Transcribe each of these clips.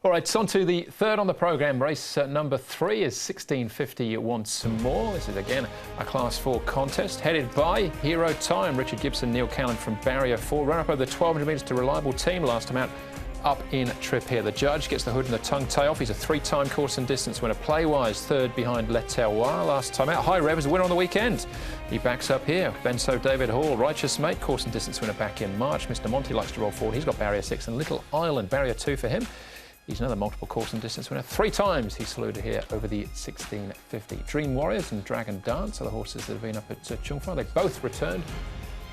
All right, on to the third on the programme. Race number 3 is 1650 once more. This is again a Class 4 contest headed by Hero Time. Richard Gibson, Neil Callan from Barrier 4. Run up over the 1200 metres to reliable team last time out. Up in trip here. The judge gets the hood and the tongue tie off. He's a 3-time course and distance winner. Playwise, third behind Le Terroir last time out. High Rev is a winner on the weekend. He backs up here. Benso David Hall, Righteous Mate, course and distance winner back in March. Mr. Monty likes to roll forward. He's got Barrier 6 and Little Island, Barrier 2 for him. He's another multiple course and distance winner. 3 times he's saluted here over the 1650. Dream Warriors and Dragon Dance are the horses that have been up at Chung Fa. They both returned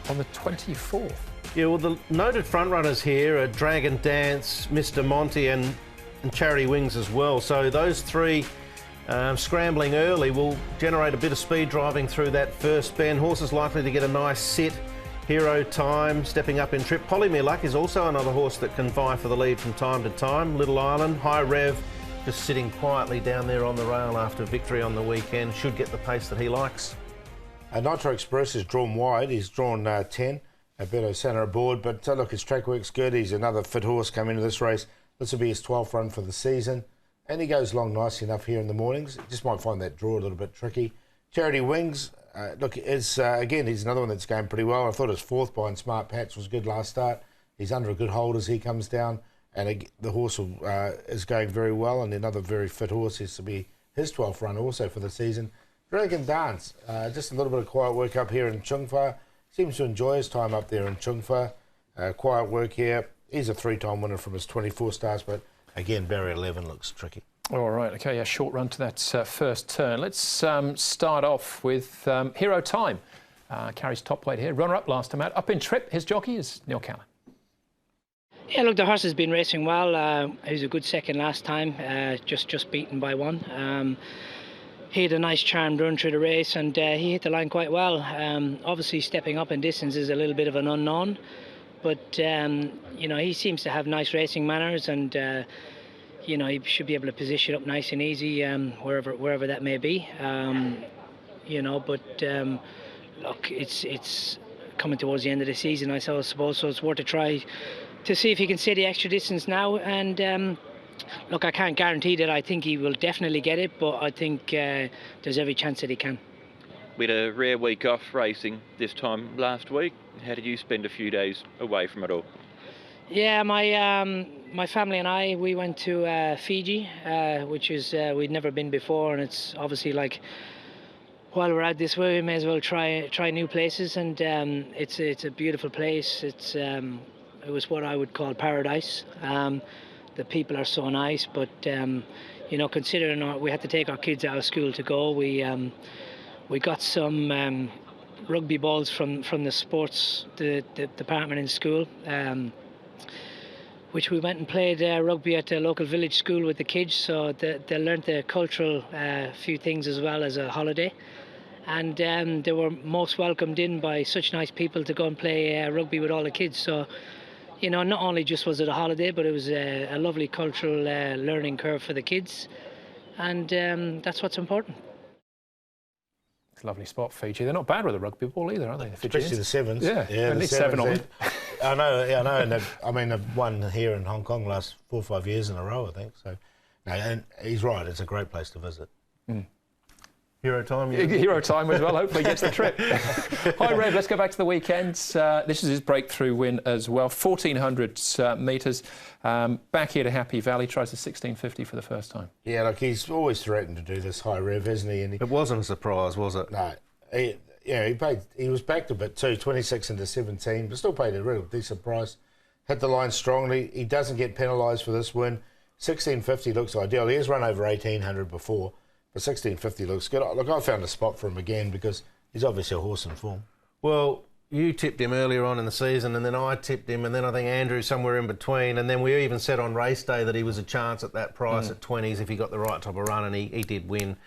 on the 24th. Yeah, well, the noted front runners here are Dragon Dance, Mr. Monty and Charity Wings as well. So those 3 scrambling early will generate a bit of speed driving through that first bend. Horses likely to get a nice sit. Hero Time stepping up in trip. Polymere Luck is also another horse that can vie for the lead from time to time. Little Island, High Rev, just sitting quietly down there on the rail after victory on the weekend. Should get the pace that he likes. Nitro Express is drawn wide. He's drawn 10. Alberto Santa aboard, but look, his track work's good. He's another fit horse coming into this race. This will be his 12th run for the season, and he goes along nicely enough here in the mornings. Just might find that draw a little bit tricky. Charity Wings, look, is again, he's another one that's going pretty well. I thought his 4th behind Smart Patch was good last start. He's under a good hold as he comes down, and the horse is going very well, and another very fit horse is to be his 12th run also for the season. Dragon Dance, just a little bit of quiet work up here in Chung Fa. Seems to enjoy his time up there in Chung Fa. Quiet work here. He's a 3-time winner from his 24 starts, but again, Barrier 11 looks tricky. All right, okay, a short run to that first turn. Let's start off with Hero Time. Carries top weight here. Runner-up last time out. Up in trip, his jockey is Neil Callan. Yeah, look, the horse has been racing well. He was a good second last time, just beaten by 1. He had a nice charmed run through the race, and he hit the line quite well. Obviously, stepping up in distance is a little bit of an unknown, but you know, he seems to have nice racing manners, and you know, he should be able to position up nice and easy wherever that may be. You know, but look, it's coming towards the end of the season, I suppose, so it's worth a try to see if he can stay the extra distance now. And look, I can't guarantee that I think he will definitely get it, but I think there's every chance that he can. We had a rare week off racing this time last week. How did you spend a few days away from it all? Yeah, my family and I, we went to Fiji, which is we'd never been before, and it's obviously like, while we're out this way, we may as well try new places, and it's a beautiful place. It was what I would call paradise. The people are so nice, but you know, considering we had to take our kids out of school to go, we got some rugby balls from the sports the department in school, which we went and played rugby at the local village school with the kids, so they learnt the cultural few things as well as a holiday, and they were most welcomed in by such nice people to go and play rugby with all the kids. So, you know, not only just was it a holiday, but it was a lovely cultural learning curve for the kids, and that's what's important. It's a lovely spot, Fiji. They're not bad with a rugby ball either, are they? Especially the sevens. Yeah, at least 7 of them. I know, and I mean, they've won here in Hong Kong last 4 or 5 years in a row, I think. So, no, and he's right. It's a great place to visit. Hero Time. Hero Time as well, hopefully gets the trip. Hi, Rev, let's go back to the weekends. This is his breakthrough win as well. 1,400 metres. Back here to Happy Valley, tries the 1650 for the first time. Yeah, look, he's always threatened to do this High Rev, hasn't he? And it wasn't a surprise, was it? No. He was backed a bit too, 26 into 17, but still paid a real decent price. Hit the line strongly. He doesn't get penalised for this win. 1650 looks ideal. He has run over 1,800 before. But 1650 looks good. Look, I found a spot for him again because he's obviously a horse in form. Well, you tipped him earlier on in the season, and then I tipped him, and then I think Andrew somewhere in between, and then we even said on race day that he was a chance at that price at 20s if he got the right type of run, and he did win.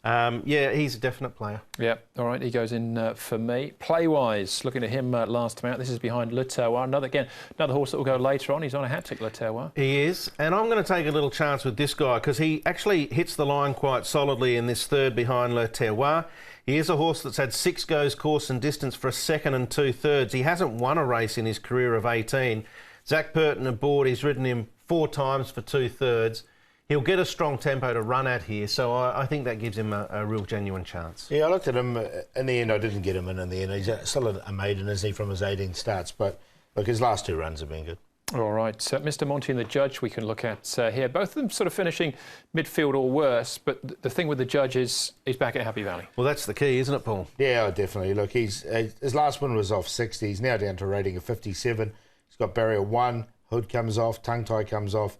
Yeah, he's a definite player. Yeah, all right, he goes in for me. Playwise, looking at him last time out, this is behind Le Terroir. Another horse that will go later on. He's on a hat-trick, Le Terroir. He is, and I'm going to take a little chance with this guy because he actually hits the line quite solidly in this third behind Le Terroir. He is a horse that's had 6 goes course and distance for a 2nd and 2/3. He hasn't won a race in his career of 18. Zach Purton aboard, he's ridden him 4 times for 2/3. He'll get a strong tempo to run at here, so I think that gives him a real genuine chance. Yeah, I looked at him. In the end, I didn't get him in the end. He's still a maiden, isn't he, from his 18 starts? But look, his last 2 runs have been good. All right, Mr. Monty and the judge we can look at here. Both of them sort of finishing midfield or worse, but the thing with the judge is he's back at Happy Valley. Well, that's the key, isn't it, Paul? Yeah, definitely. Look, his last win was off 60. He's now down to a rating of 57. He's got barrier 1, hood comes off, tongue tie comes off,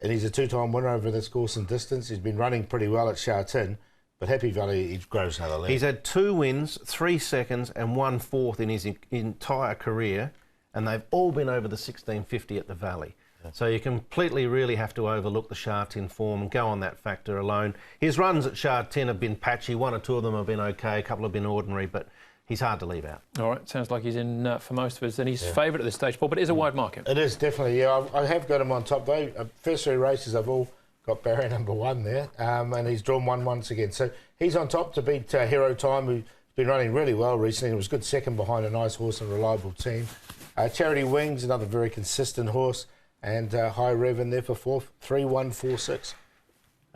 and he's a 2-time winner over this course and distance. He's been running pretty well at Sha Tin, but Happy Valley, he grows another leg. He's had 2 wins, 3 seconds and 1 fourth in his entire career, and they've all been over the 1650 at the Valley. Yeah. So you completely really have to overlook the Sha Tin form and go on that factor alone. His runs at Sha Tin have been patchy. 1 or 2 of them have been okay, a couple have been ordinary, but he's hard to leave out. All right, sounds like he's in for most of us, and he's favourite at this stage, Paul, but it is a wide market. It is, definitely, yeah. I have got him on top, though. First 3 races, I've all got barrier number 1 there, and he's drawn 1 once again. So he's on top to beat Hero Time, who's been running really well recently. It was good second behind a nice horse and reliable team. Charity Wings, another very consistent horse, and High Rev in there for 4th, 3-1-4-6.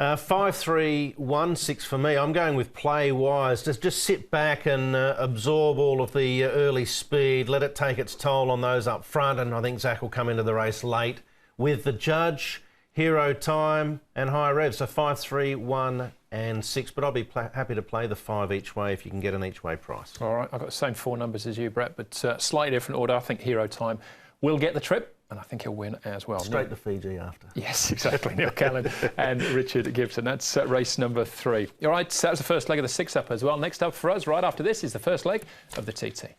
5-3-1-6 for me. I'm going with Play Wise. Just sit back and absorb all of the early speed, let it take its toll on those up front, and I think Zach will come into the race late with the judge, Hero Time and High Rev. So 5-3-1-6, but I'll be happy to play the 5 each way if you can get an each way price. All right, I've got the same 4 numbers as you, Brett, but slightly different order. I think Hero Time will get the trip, and I think he'll win as well. Straight to Fiji after. Yes, exactly. Neil Callan and Richard Gibson. That's race number 3. All right, so that was the first leg of the 6-up as well. Next up for us, right after this, is the first leg of the TT.